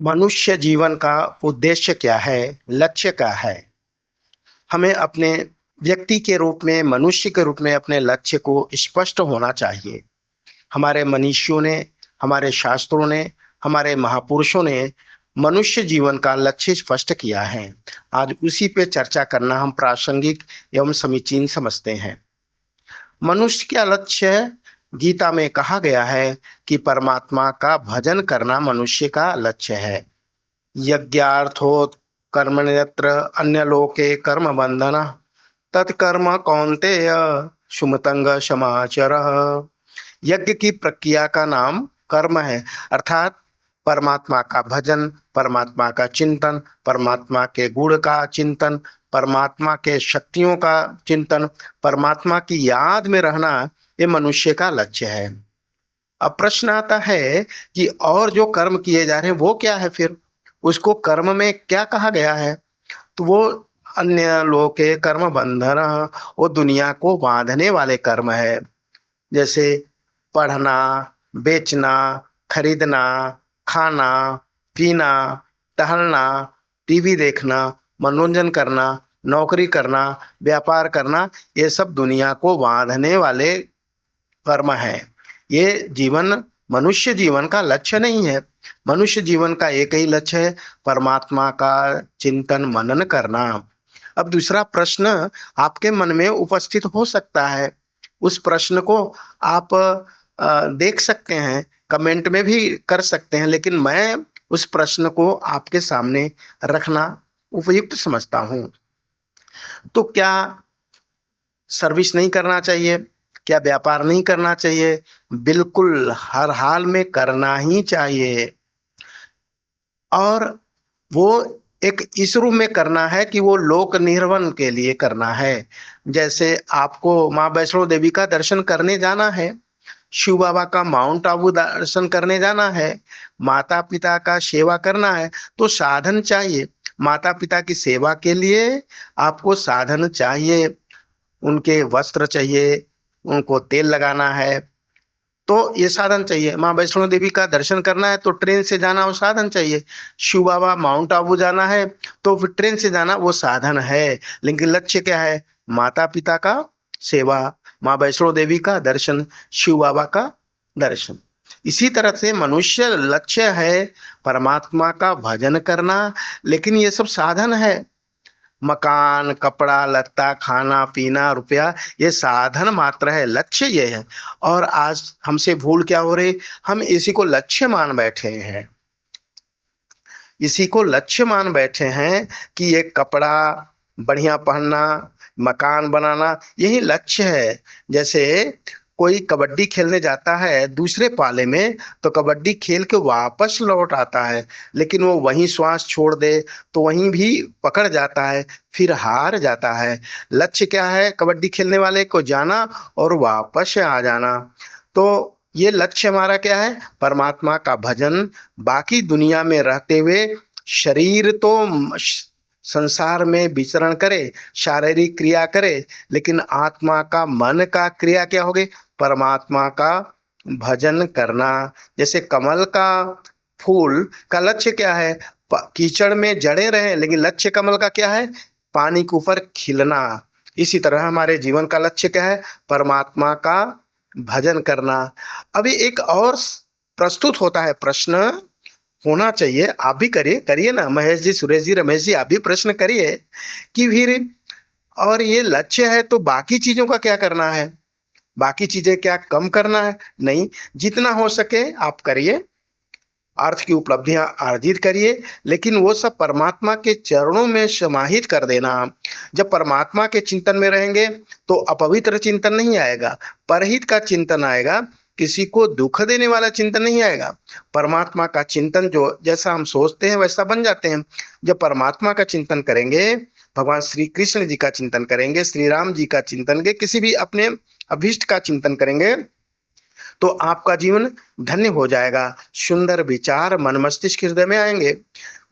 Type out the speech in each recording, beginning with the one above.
मनुष्य जीवन का उद्देश्य क्या है? लक्ष्य क्या है? हमें अपने व्यक्ति के रूप में, मनुष्य के रूप में अपने लक्ष्य को स्पष्ट होना चाहिए। हमारे मनीषियों ने, हमारे शास्त्रों ने, हमारे महापुरुषों ने मनुष्य जीवन का लक्ष्य स्पष्ट किया है। आज उसी पे चर्चा करना हम प्रासंगिक एवं समीचीन समझते हैं। मनुष्य का लक्ष्य है, गीता में कहा गया है कि परमात्मा का भजन करना मनुष्य का लक्ष्य है। यज्ञार्थोत कर्मण्यत्र अन्य लोके कर्म बंधन तत्कर्म कौन्तेय सुमतंग समाचर। यज्ञ की प्रक्रिया का नाम कर्म है, अर्थात परमात्मा का भजन, परमात्मा का चिंतन, परमात्मा के गुण का चिंतन, परमात्मा के शक्तियों का चिंतन, परमात्मा की याद में रहना, ये मनुष्य का लक्ष्य है। अब प्रश्न आता है कि और जो कर्म किए जा रहे हैं वो क्या है? फिर उसको कर्म में क्या कहा गया है? तो वो अन्य लोग के कर्म बंधन, वो दुनिया को बांधने वाले कर्म है। जैसे पढ़ना, बेचना, खरीदना, खाना, पीना, टहलना, टीवी देखना, मनोरंजन करना, नौकरी करना, व्यापार करना, ये सब दुनिया को बांधने वाले कर्म है। ये जीवन मनुष्य जीवन का लक्ष्य नहीं है। मनुष्य जीवन का एक ही लक्ष्य है, परमात्मा का चिंतन मनन करना। अब दूसरा प्रश्न आपके मन में उपस्थित हो सकता है। उस प्रश्न को आप देख सकते हैं, कमेंट में भी कर सकते हैं, लेकिन मैं उस प्रश्न को आपके सामने रखना उपयुक्त समझता हूँ। तो क्या सर्विस नहीं करना चाहिए? क्या व्यापार नहीं करना चाहिए? बिल्कुल, हर हाल में करना ही चाहिए। और वो एक इस रूप में करना है कि वो लोक निर्वहन के लिए करना है। जैसे आपको माँ वैष्णो देवी का दर्शन करने जाना है, शिव बाबा का माउंट आबू दर्शन करने जाना है, माता पिता का सेवा करना है, तो साधन चाहिए। माता पिता की सेवा के लिए आपको साधन चाहिए, उनके वस्त्र चाहिए, उनको तेल लगाना है, तो ये साधन चाहिए। माँ वैष्णो देवी का दर्शन करना है तो ट्रेन से जाना, वो साधन चाहिए। शिव बाबा माउंट आबू जाना है तो फिर ट्रेन से जाना, वो साधन है। लेकिन लक्ष्य क्या है? माता पिता का सेवा, माँ वैष्णो देवी का दर्शन, शिव बाबा का दर्शन। इसी तरह से मनुष्य लक्ष्य है परमात्मा का भजन करना, लेकिन ये सब साधन है। मकान, कपड़ा लत्ता, खाना पीना, रुपया, ये साधन मात्र है, लक्ष्य ये है। और आज हमसे भूल क्या हो रही? हम इसी को लक्ष्य मान बैठे हैं। इसी को लक्ष्य मान बैठे हैं कि ये कपड़ा बढ़िया पहनना, मकान बनाना, यही लक्ष्य है। जैसे कोई कबड्डी खेलने जाता है दूसरे पाले में, तो कबड्डी खेल के वापस लौट आता है, लेकिन वो वहीं श्वास छोड़ दे तो वहीं भी पकड़ जाता है, फिर हार जाता है। लक्ष्य क्या है कबड्डी खेलने वाले को? जाना और वापस आ जाना। तो ये लक्ष्य हमारा क्या है? परमात्मा का भजन। बाकी दुनिया में रहते हुए शरीर तो संसार में विचरण करे, शारीरिक क्रिया करे, लेकिन आत्मा का, मन का क्रिया क्या होगी? परमात्मा का भजन करना। जैसे कमल का फूल का लक्ष्य क्या है? कीचड़ में जड़े रहे, लेकिन लक्ष्य कमल का क्या है? पानी के ऊपर खिलना। इसी तरह हमारे जीवन का लक्ष्य क्या है? परमात्मा का भजन करना। अभी एक और प्रस्तुत होता है प्रश्न, होना चाहिए, आप भी करिए, करिए ना महेश जी, सुरेश जी, रमेश जी, आप भी प्रश्न करिए कि फिर और ये लक्ष्य है तो बाकी चीजों का क्या करना है? बाकी चीजें क्या कम करना है? नहीं, जितना हो सके आप करिए, अर्थ की उपलब्धियां अर्जित करिए, लेकिन वो सब परमात्मा के चरणों में समाहित कर देना। जब परमात्मा के चिंतन में रहेंगे तो अपवित्र चिंतन नहीं आएगा, परहित का चिंतन आएगा, किसी को दुख देने वाला चिंतन नहीं आएगा। परमात्मा का चिंतन, जो जैसा हम सोचते हैं वैसा बन जाते हैं। जब परमात्मा का चिंतन करेंगे, भगवान श्री कृष्ण जी का चिंतन करेंगे, श्री राम जी का चिंतन के, किसी भी अपने अभिष्ट का चिंतन करेंगे, तो आपका जीवन धन्य हो जाएगा। सुंदर विचार मन मस्तिष्क हृदय में आएंगे।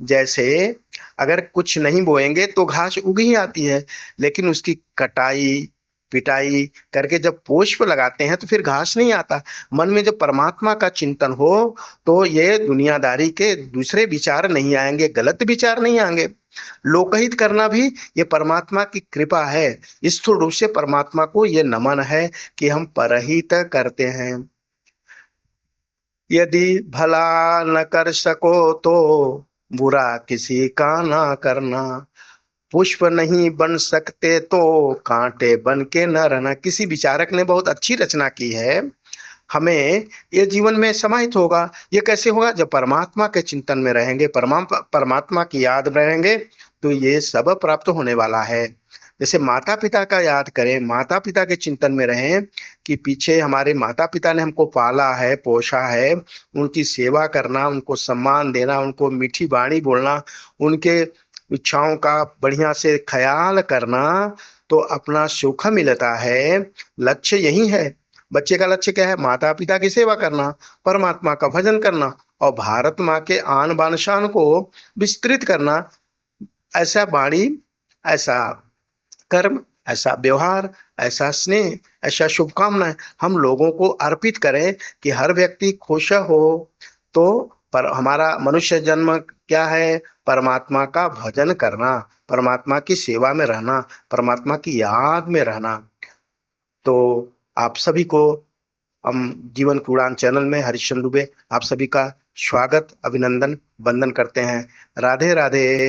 जैसे अगर कुछ नहीं बोएंगे तो घास उग ही आती है, लेकिन उसकी कटाई, पिटाई करके जब पुष्प लगाते हैं तो फिर घास नहीं आता। मन में जब परमात्मा का चिंतन हो तो ये दुनियादारी के दूसरे विचार नहीं आएंगे, गलत विचार नहीं आएंगे। लोकहित करना भी ये परमात्मा की कृपा है। स्थूल रूप से परमात्मा को ये नमन है कि हम परहित करते हैं। यदि भला न कर सको तो बुरा किसी का ना करना, पुष्प नहीं बन सकते तो कांटे बन के न रहना। किसी विचारक ने बहुत अच्छी रचना की है। हमें ये जीवन में समाहित होगा। ये कैसे होगा? जब परमात्मा के चिंतन में रहेंगे, परमात्मा की याद में रहेंगे, तो ये सब प्राप्त होने वाला है। जैसे माता पिता का याद करें, माता पिता के चिंतन में रहें कि पीछे हमारे माता पिता ने हमको पाला है, पोषा है। उनकी सेवा करना, उनको सम्मान देना, उनको मीठी बाणी बोलना, उनके इच्छाओं का बढ़िया से ख्याल करना, तो अपना सुख मिलता है। लक्ष्य यही है। बच्चे का लक्ष्य क्या है? माता पिता की सेवा करना, परमात्मा का भजन करना और भारत माँ के आन बान शान को विस्तृत करना। ऐसा वाणी, ऐसा कर्म, ऐसा व्यवहार, ऐसा स्नेह, ऐसा शुभकामनाएं हम लोगों को अर्पित करें कि हर व्यक्ति खुश हो। तो पर हमारा मनुष्य जन्म क्या है? परमात्मा का भजन करना, परमात्मा की सेवा में रहना, परमात्मा की याद में रहना। तो आप सभी को हम जीवन की उड़ान चैनल में हरिश्चंद्र दुबे आप सभी का स्वागत, अभिनंदन, वंदन करते हैं। राधे राधे।